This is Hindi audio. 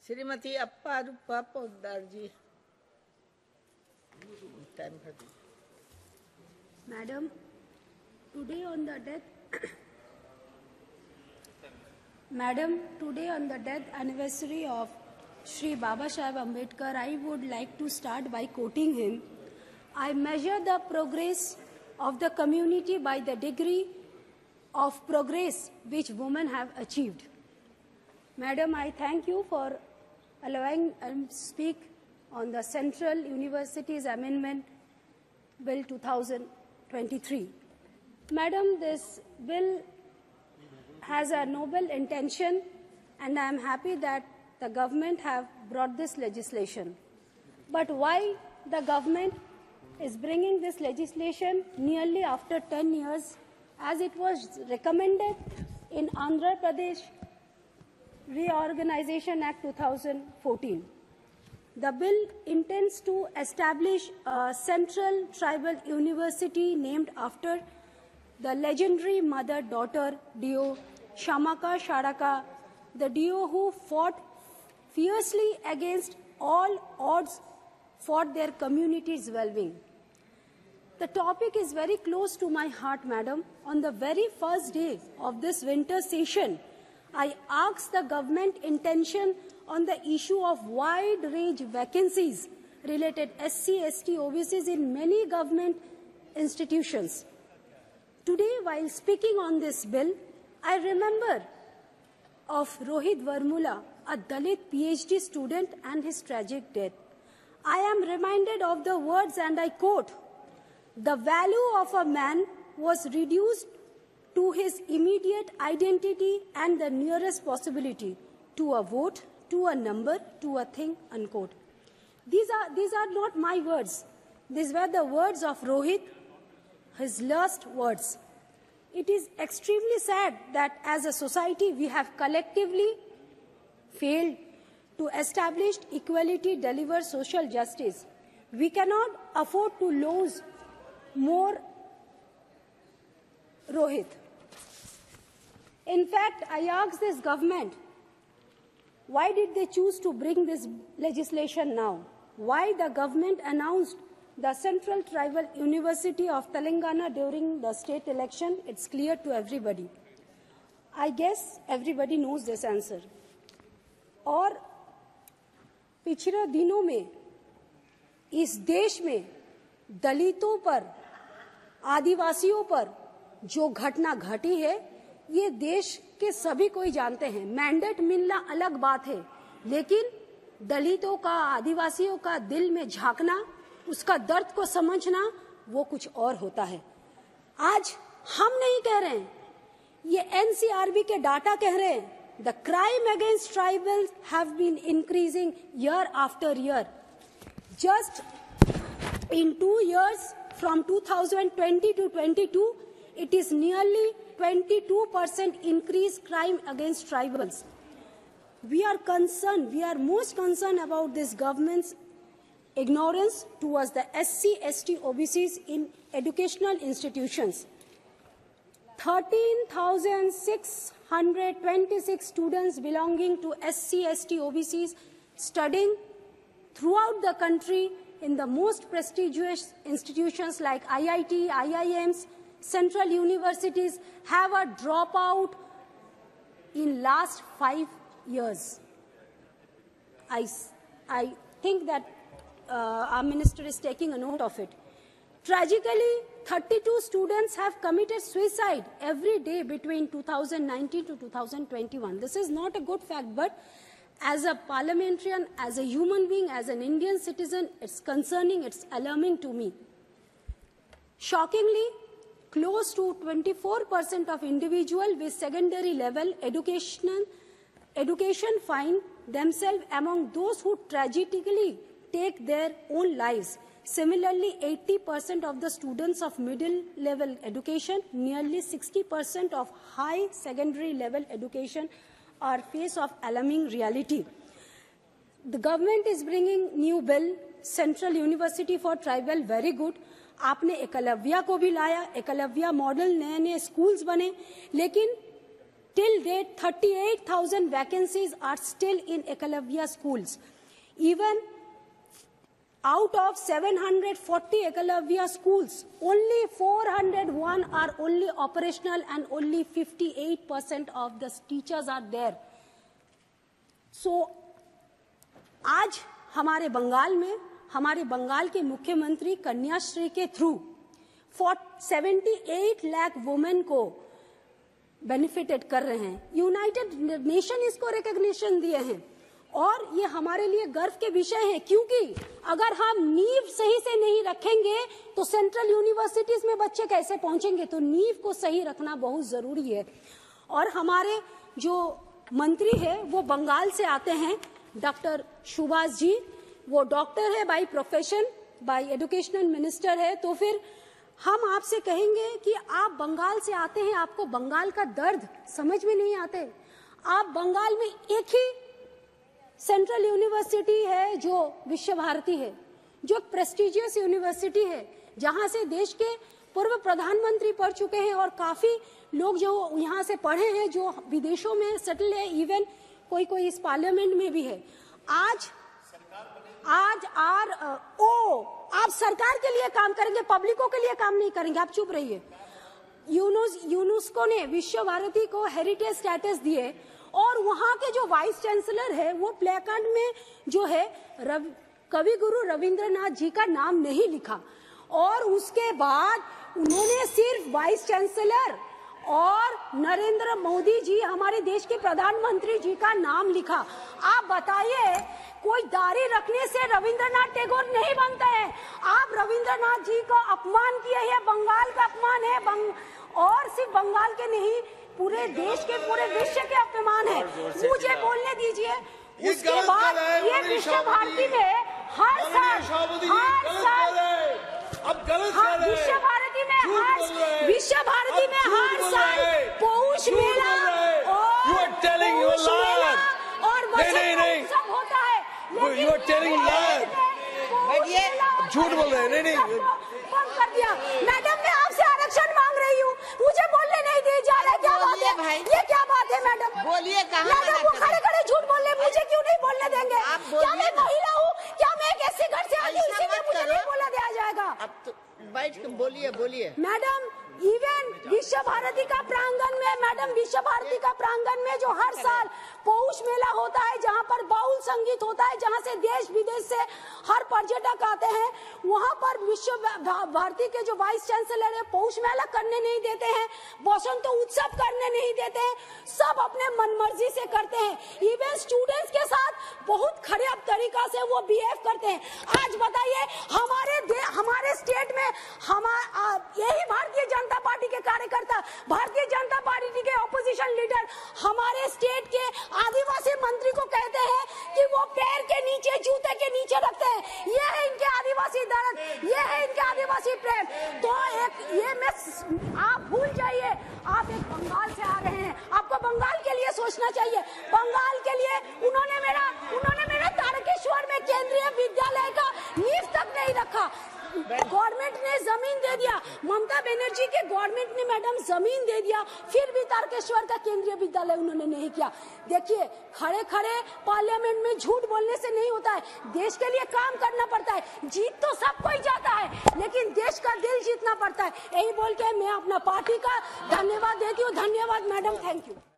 Shrimati Appa Rupa Poddar ji. Madam, today on the death anniversary of Shri Baba Saheb Ambedkar, I would like to start by quoting him. I measure the progress of the community by the degree of progress which women have achieved. Madam, I thank you for allowing me to speak on the Central Universities Amendment Bill 2023. Madam, this bill has a noble intention, and I am happy that the government have brought this legislation. But why the government is bringing this legislation nearly after 10 years, as it was recommended in Andhra Pradesh Reorganization Act 2014. The bill intends to establish a central tribal university named after the legendary mother-daughter duo Shamaka Sharaka, the duo who fought fiercely against all odds for their community's well-being. The topic is very close to my heart, madam. On the very first day of this winter session, I asked the government intention on the issue of wide-range vacancies related SC, ST, OBCs in many government institutions. Today, while speaking on this bill, I remember of Rohit Varmula, a Dalit PhD student, and his tragic death. I am reminded of the words, and I quote, "The value of a man was reduced to his immediate identity and the nearest possibility, to a vote, to a number, to a thing," unquote. These are not my words. These were the words of Rohit, his last words. It is extremely sad that as a society we have collectively failed to establish equality, deliver social justice. We cannot afford to lose more Rohit. In fact, I asked this government, why did they choose to bring this legislation now? Why the government announced the Central Tribal University of Telangana during the state election? It's clear to everybody. I guess everybody knows this answer. और पिछले दिनों में इस देश में दलितों पर, आदिवासियों पर जो घटना घटी है, ये देश के सभी कोई जानते हैं। मैंडेट मिलना अलग बात है, लेकिन दलितों का, आदिवासियों का दिल में झांकना, उसका दर्द को समझना, वो कुछ और होता है। आज हम नहीं कह रहे हैं, ये एनसीआरबी के डाटा कह रहे हैं। The crime against tribals have been increasing year after year. Just in 2 years, from 2020 to 22, it is nearly 22% increase crime against tribals. We are concerned, we are most concerned about this government's ignorance towards the SC, ST, OBCs in educational institutions. 13,626 students belonging to SC, ST, OBCs studying throughout the country in the most prestigious institutions like IIT, IIMs, central universities have a dropout in last 5 years. I think that our minister is taking a note of it. Tragically, 32 students have committed suicide every day between 2019 to 2021. This is not a good fact, but as a parliamentarian, as a human being, as an Indian citizen, it's concerning, it's alarming to me. Shockingly, close to 24% of individuals with secondary level education find themselves among those who tragically take their own lives. Similarly, 80% of the students of middle level education, nearly 60% of high secondary level education are face of alarming reality. The government is bringing new bill, Central University for Tribal, very good. आपने एकलव्या को भी लाया, एकलव्या मॉडल, नए नए स्कूल्स बने, लेकिन till date 38,000 vacancies are still in Eklavya schools. Even out of 740 Eklavya schools, only 401 are only operational and only 58% of the teachers are there. So, आज हमारे बंगाल में हमारे बंगाल के मुख्यमंत्री कन्याश्री के थ्रू 78 लाख वुमेन को बेनिफिटेड कर रहे हैं. यूनाइटेड नेशन इसको रिकॉग्निशन दिए हैं और ये हमारे लिए गर्व के विषय है, क्योंकि अगर हम नींव सही से नहीं रखेंगे तो सेंट्रल यूनिवर्सिटीज में बच्चे कैसे पहुंचेंगे. तो नींव को सही रखना बहुत जरूरी है. और हमारे जो मंत्री है वो बंगाल से आते हैं, डॉक्टर सुभाष जी. वो डॉक्टर है by profession, by educational minister है. तो फिर हम आपसे कहेंगे कि आप बंगाल से आते हैं, आपको बंगाल का दर्द समझ में नहीं आते. आप बंगाल में एक ही सेंट्रल यूनिवर्सिटी है जो विश्व भारती है, जो एक प्रेस्टिजियस यूनिवर्सिटी है, जहां से देश के पूर्व प्रधानमंत्री पढ़ चुके हैं और काफी लोग जो यहाँ से पढ़े हैं जो विदेशों में सेटल है, इवन कोई इस पार्लियामेंट में भी है. आज आप सरकार के लिए काम करेंगे, पब्लिकों के लिए काम नहीं करेंगे. आप चुप रहिए. यूनेस्को ने विश्व भारती को हेरिटेज स्टेटस दिए और वहां के जो वाइस चांसलर है वो प्लेकार्ड में जो है कवि गुरु रविंद्रनाथ जी का नाम नहीं लिखा. और उसके बाद उन्होंने सिर्फ वाइस चांसलर और नरेंद्र मोदी जी हमारे देश के प्रधानमंत्री जी का नाम लिखा. आप बताइए, कोई दाढ़ी रखने से रविंद्रनाथ टैगोर नहीं बनता है. आप रविंद्रनाथ जी को अपमान किए हैं, बंगाल का अपमान है. और सिर्फ बंगाल के नहीं, पूरे देश के पूरे विश्व के अपमान है. मुझे बोलने दीजिए. उसके बाद ये विश्व भारती में हर साल विश्व भारती में हर साल पौष मेला और सब होता है. झूठ बोल रहे हैं. नहीं बंद कर दिया. मैडम मैं आपसे आरक्षण मांग रही हूँ, मुझे बोलने नहीं दिया जा रहा है. क्या बात है, ये क्या बात है मैडम? बोलिए. मैडम वो खड़े झूठ बोल रहे, मुझे क्यों नहीं बोलने देंगे? क्या मैं महिला हूँ? क्या मैं एक ऐसे घर से आई हूँ इसीलिए मुझे नहीं बोला दिया जाएगा? अब तो बैठ के बोलिए. मैडम इवन विश्व भारती का प्रांगण में, मैडम विश्व भारती का प्रांगण में जो हर साल पौष मेला होता है, जहाँ पर बाउल संगीत होता है, जहाँ से देश विदेश से हर पर्यटक आते हैं, वहाँ पर विश्व भारती के जो वाइस चांसलर है पौष मेला करने नहीं देते हैं, बसंत उत्सव करने नहीं देते हैं. सब अपने मनमर्जी से करते हैं. इवन स्टूडेंट्स के साथ बहुत खराब तरीका से वो बिहेव करते हैं. आज बताइए, हमारे स्टेट में यही भारतीय जनता पार्टी के कार्यकर्ता, भारतीय जनता पार्टी के ऑपोजिशन लीडर हमारे स्टेट के आदिवासी मंत्री को कहते हैं कि वो पैर के नीचे, जूते के नीचे रखते हैं. ये है इनके आदिवासी दर्द, ये है इनके आदिवासी प्रेम. तो आप भूल जाइए, आप एक बंगाल से आ रहे हैं, आपको बंगाल के लिए सोचना चाहिए. बंगाल के लिए उन्होंने मेरा तारकेश्वर में केंद्रीय विद्यालय का नींव तक नहीं रखा. गवर्नमेंट ने जमीन दे दिया, ममता बनर्जी के गवर्नमेंट ने मैडम जमीन दे दिया, फिर भी तारकेश्वर का केंद्रीय विद्यालय उन्होंने नहीं किया. देखिए, खड़े पार्लियामेंट में झूठ बोलने से नहीं होता है. देश के लिए काम करना पड़ता है. जीत तो सब कोई जाता है, लेकिन देश का दिल जीतना पड़ता है. यही बोल के मैं अपना पार्टी का धन्यवाद देती हूँ. धन्यवाद मैडम, थैंक यू.